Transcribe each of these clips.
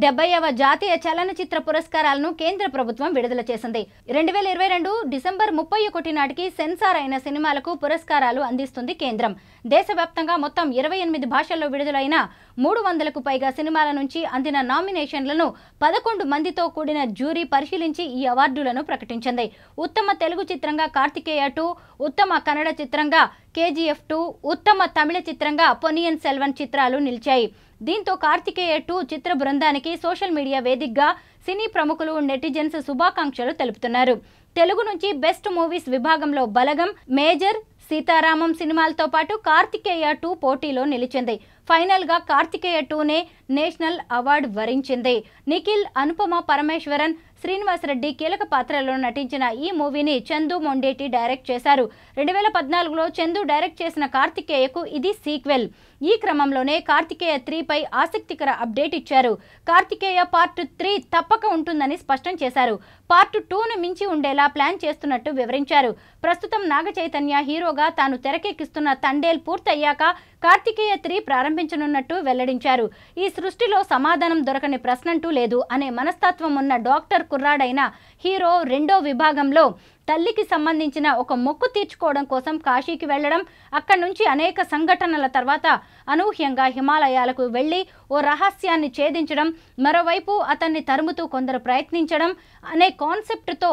70వ జాతీయ చలనచిత్ర పురస్కారాలను కేంద్ర ప్రభుత్వం విడుదల చేసింది. 2022 డిసెంబర్ 31 నాటికి సెన్సార్ అయిన సినిమాలకు పురస్కారాలు అందిస్తుంది కేంద్రం. దేశవ్యాప్తంగా మొత్తం 28 భాషల్లో విడుదలైన 300కు పైగా సినిమాల నుంచి అందిన నామినేషన్లను 11 మందితో కూడిన జ్యూరీ పరిశీలించి ఈ అవార్డులను ప్రకటించింది. ఉత్తమ తెలుగు చిత్రంగా కార్తికేయ 2, ఉత్తమ కన్నడ చిత్రంగా KGF 2, ఉత్తమ తమిళ చిత్రంగా పొన్నియిన్ సెల్వన్ చిత్రాలు నిలిచాయి. దీంతో కార్తికేయ 2 చిత్ర బృందానికి సోషల్ మీడియా వేదికగా సినీ ప్రముఖులు, నెటిజన్స్ శుభాకాంక్షలు తెలుపుతున్నారు. తెలుగు నుంచి బెస్ట్ మూవీస్ విభాగంలో బలగం, మేజర్, సీతారామం సినిమాలతో పాటు కార్తికేయ 2 పోటీలో నిలిచింది. ఫైనల్ గా కార్తికేయ 2నే నేషనల్ అవార్డు వరించింది. నిఖిల్, అనుపమ పరమేశ్వరన్, శ్రీనివాస్ రెడ్డి కీలక పాత్రలో నటించిన ఈ మూవీని చందు మొండేటి డైరెక్ట్ చేశారు. 2014లో చందు డైరెక్ట్ చేసిన కార్తికేయకు ఇది సీక్వెల్. ఈ క్రమంలోనే కార్తికేయ 3పై ఆసక్తికర అప్డేట్ ఇచ్చారు. కార్తికేయ పార్ట్ 3 తప్పక ఉంటుందని స్పష్టం చేశారు. పార్ట్ 2ను మించి ఉండేలా ప్లాన్ చేస్తున్నట్టు వివరించారు. ప్రస్తుతం నాగ చైతన్య హీరోగా తాను తెరకెక్కిస్తున్న తండేల్ పూర్తయ్యాక కార్తికేయ 3 ప్రారంభించనున్నట్టు వెల్లడించారు. ఈ సృష్టిలో సమాధానం దొరకని ప్రశ్నంటూ లేదు అనే మనస్తత్వం ఉన్న డాక్టర్ కుర్రాడైన హీరో రెండో విభాగంలో తల్లికి సంబంధించిన ఒక మొక్కు తీర్చుకోవడం కోసం కాశీకి వెళ్లడం, అక్కడి నుంచి అనేక సంఘటనల తర్వాత అనూహ్యంగా హిమాలయాలకు వెళ్లి ఓ రహస్యాన్ని ఛేదించడం, మరోవైపు అతన్ని తరుముతూ కొందరు ప్రయత్నించడం అనే కాన్సెప్ట్తో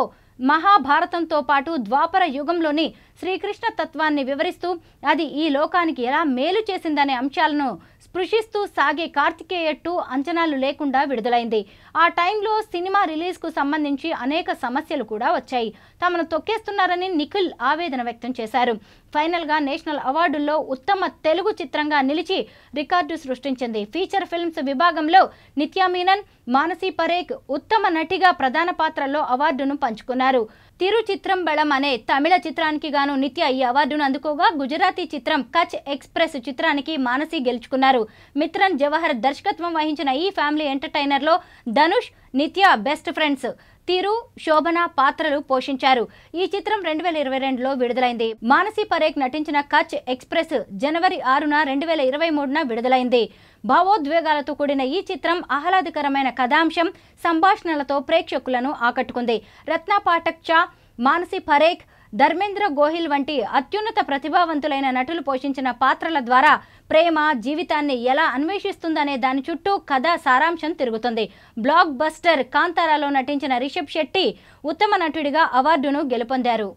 మహాభారతంతో పాటు ద్వాపర యుగంలోని శ్రీకృష్ణ తత్వాన్ని వివరిస్తూ అది ఈ లోకానికి ఎలా మేలు చేసిందనే అంశాలను స్పృశిస్తూ సాగే కార్తికేయ 2 అంచనాలు లేకుండా విడుదలైంది. ఆ టైంలో సినిమా రిలీజ్కు సంబంధించి అనేక సమస్యలు కూడా వచ్చాయి. తమను తొక్కేస్తున్నారని నిఖిల్ ఆవేదన వ్యక్తం చేశారు. ఫైనల్గా నేషనల్ అవార్డుల్లో ఉత్తమ తెలుగు చిత్రంగా నిలిచి రికార్డు సృష్టించింది. ఫీచర్ ఫిల్మ్స్ విభాగంలో నిత్యా మీనన్, మానసి పరేఖ్ ఉత్తమ నటిగా ప్రధాన పాత్రల్లో అవార్డును పంచుకున్నారు. తిరుచిత్రంబళం అనే తమిళ చిత్రానికి గాను నిత్య ఈ అవార్డును అందుకోగా, గుజరాతీ చిత్రం కచ్ ఎక్స్ప్రెస్ చిత్రానికి మానసి గెలుచుకున్నారు. మిత్రన్ జవహర్ దర్శకత్వం వహించిన ఈ ఫ్యామిలీ ఎంటర్టైనర్లో ధనుష్, నిత్య బెస్ట్ ఫ్రెండ్స్, తిరు, శోభన పాత్రలు పోషించారు. ఈ చిత్రం 2022లో విడుదలైంది. మానసి పరేఖ్ నటించిన కచ్ ఎక్స్ప్రెస్ జనవరి 6న 2023న విడుదలైంది. భావోద్వేగాలతో కూడిన ఈ చిత్రం ఆహ్లాదకరమైన కథాంశం, సంభాషణలతో ప్రేక్షకులను ఆకట్టుకుంది. రత్న పాఠక్ చా, మానసి పరేఖ్, ధర్మేంద్ర గోహిల్ వంటి అత్యున్నత ప్రతిభావంతులైన నటులు పోషించిన పాత్రల ద్వారా ప్రేమ జీవితాన్ని ఎలా అన్వేషిస్తుందనే దాని చుట్టూ కథ సారాంశం తిరుగుతుంది. బ్లాక్ బస్టర్ కాంతారాలో నటించిన రిషబ్ శెట్టి ఉత్తమ నటుడిగా అవార్డును గెలుపొందారు.